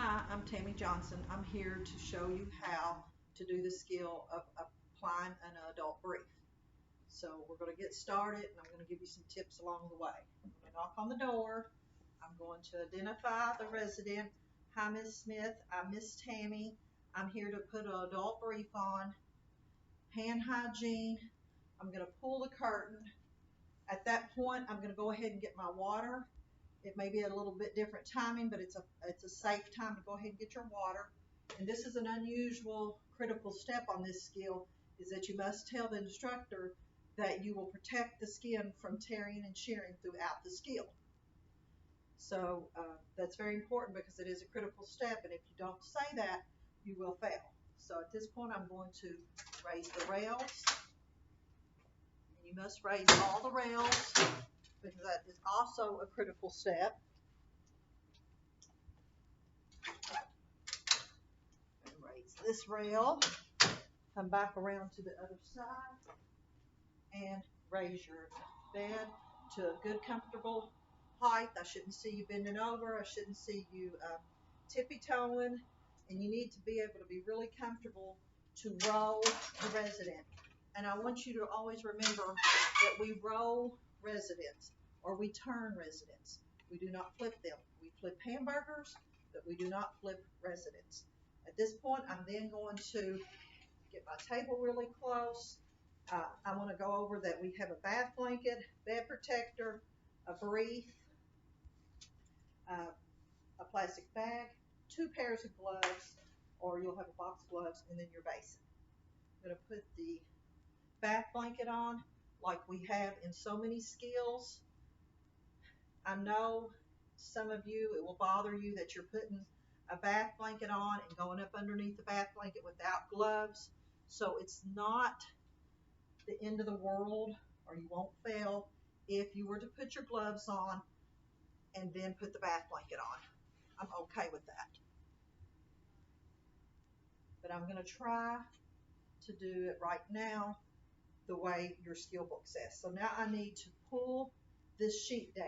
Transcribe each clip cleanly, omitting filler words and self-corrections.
Hi, I'm Tammy Johnson. I'm here to show you how to do the skill of applying an adult brief. So we're going to get started and I'm going to give you some tips along the way. I'm going to knock on the door. I'm going to identify the resident. Hi, Miss Smith. I'm Miss Tammy. I'm here to put an adult brief on. Hand hygiene. I'm going to pull the curtain. At that point, I'm going to go ahead and get my water. It may be a little bit different timing, but it's a safe time to go ahead and get your water. And this is an unusual critical step on this skill, is that you must tell the instructor that you will protect the skin from tearing and shearing throughout the skill. So that's very important because it is a critical step, and if you don't say that, you will fail. So at this point, I'm going to raise the rails. And you must raise all the rails, because that is also a critical step. And raise this rail, come back around to the other side, and raise your bed to a good comfortable height. I shouldn't see you bending over. I shouldn't see you tippy-toeing, and you need to be able to be really comfortable to roll the resident. And I want you to always remember that we roll residents, or we turn residents. We do not flip them. We flip hamburgers, but we do not flip residents. At this point, I'm then going to get my table really close. I want to go over that we have a bath blanket, bed protector, a brief, a plastic bag, 2 pairs of gloves, or you'll have a box of gloves, and then your basin. I'm going to put the bath blanket on like we have in so many skills. I know some of you, it will bother you that you're putting a bath blanket on and going up underneath the bath blanket without gloves. So it's not the end of the world, or you won't fail if you were to put your gloves on and then put the bath blanket on. I'm okay with that. But I'm going to try to do it right now the way your skill book says. So now I need to pull this sheet down.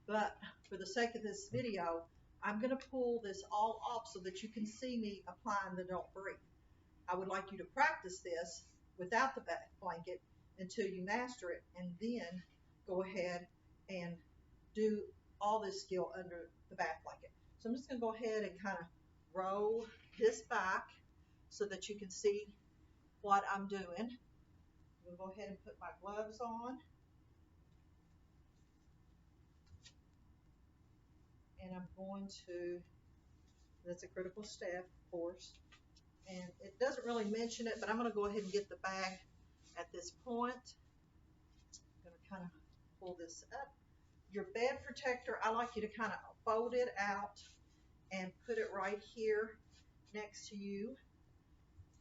But for the sake of this video, I'm going to pull this all off so that you can see me applying the adult brief. I would like you to practice this without the bath blanket until you master it, and then go ahead and do all this skill under the bath blanket. So I'm just going to go ahead and kind of roll this back so that you can see what I'm doing. I'm going to go ahead and put my gloves on. And I'm going to, that's a critical step, of course. And it doesn't really mention it, but I'm going to go ahead and get the bag at this point. I'm going to kind of pull this up. Your bed protector, I like you to kind of fold it out and put it right here next to you,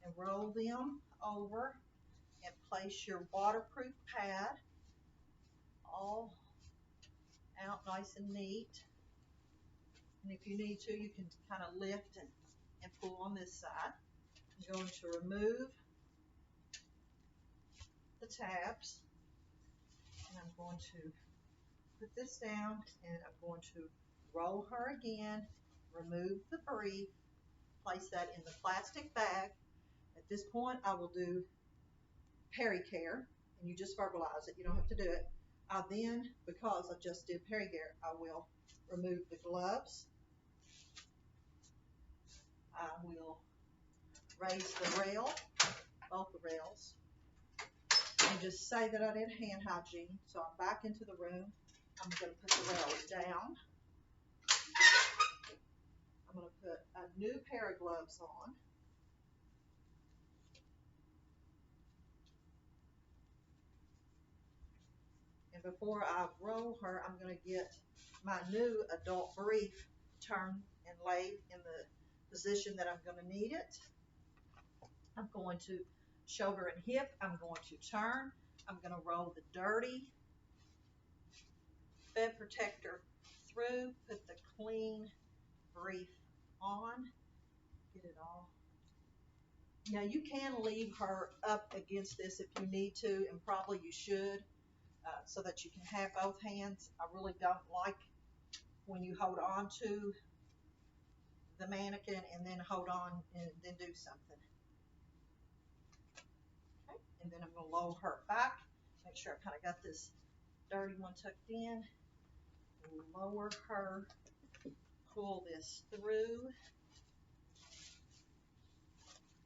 and roll them over and place your waterproof pad all out nice and neat. And if you need to, you can kind of lift and pull on this side. I'm going to remove the tabs, and I'm going to put this down, and I'm going to roll her again, remove the brief, place that in the plastic bag. At this point, I will do peri-care, and you just verbalize it. You don't have to do it. I then, because I just did peri-care, I will remove the gloves. I will raise the rail, both the rails, and just say that I did hand hygiene. So I'm back into the room. I'm going to put the rails down. I'm going to put a new pair of gloves on. And before I roll her, I'm going to get my new adult brief turned and laid in the position that I'm going to need it. I'm going to shoulder and hip. I'm going to turn. I'm going to roll the dirty bed protector through, put the clean brief on, get it all. Now you can leave her up against this if you need to, and probably you should, so that you can have both hands. I really don't like when you hold on to the mannequin and then hold on and then do something. Okay, and then I'm going to lower her back. Make sure I kind of got this dirty one tucked in. Lower her, pull this through.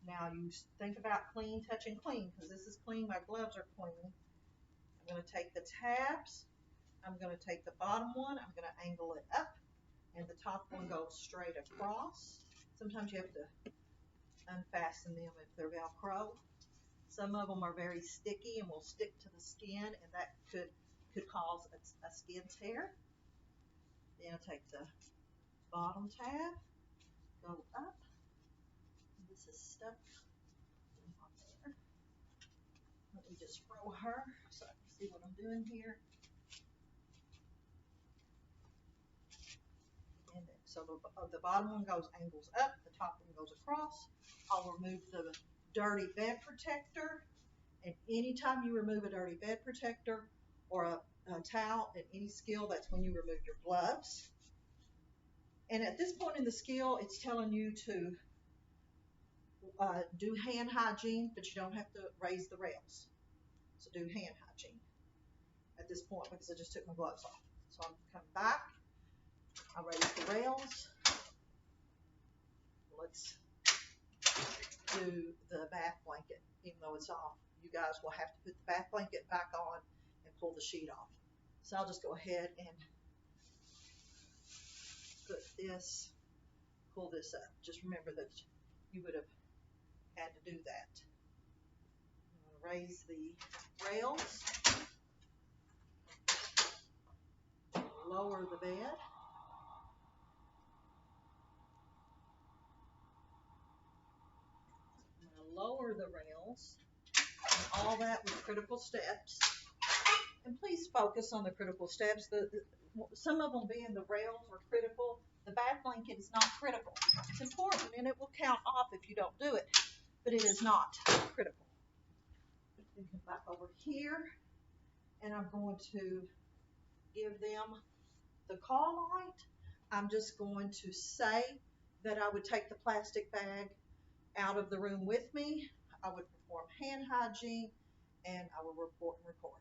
Now you think about clean, touching clean, because this is clean, my gloves are clean. I'm going to take the tabs, I'm going to take the bottom one, I'm going to angle it up, and the top one goes straight across. Sometimes you have to unfasten them if they're Velcro. Some of them are very sticky and will stick to the skin, and that could cause a skin tear. Then I'll take the bottom tab, go up. This is stuck on there. Let me just roll her so I can see what I'm doing here. And then, so the bottom one angles up, the top one goes across. I'll remove the dirty bed protector. And anytime you remove a dirty bed protector or a towel in any skill, that's when you remove your gloves. And at this point in the skill, it's telling you to do hand hygiene, but you don't have to raise the rails. So do hand hygiene at this point because I just took my gloves off. So I'm coming back. I raise the rails. Let's do the bath blanket, even though it's off. You guys will have to put the bath blanket back on and pull the sheet off. So I'll just go ahead and put this, pull this up. Just remember that you would have had to do that. I'm going to raise the rails, lower the bed. I'm going to lower the rails, and all that with critical steps. And please focus on the critical steps. Some of them being the rails are critical. The bath blanket is not critical. It's important, and it will count off if you don't do it, but it is not critical. Then come back over here, and I'm going to give them the call light. I'm just going to say that I would take the plastic bag out of the room with me. I would perform hand hygiene, and I will report and record.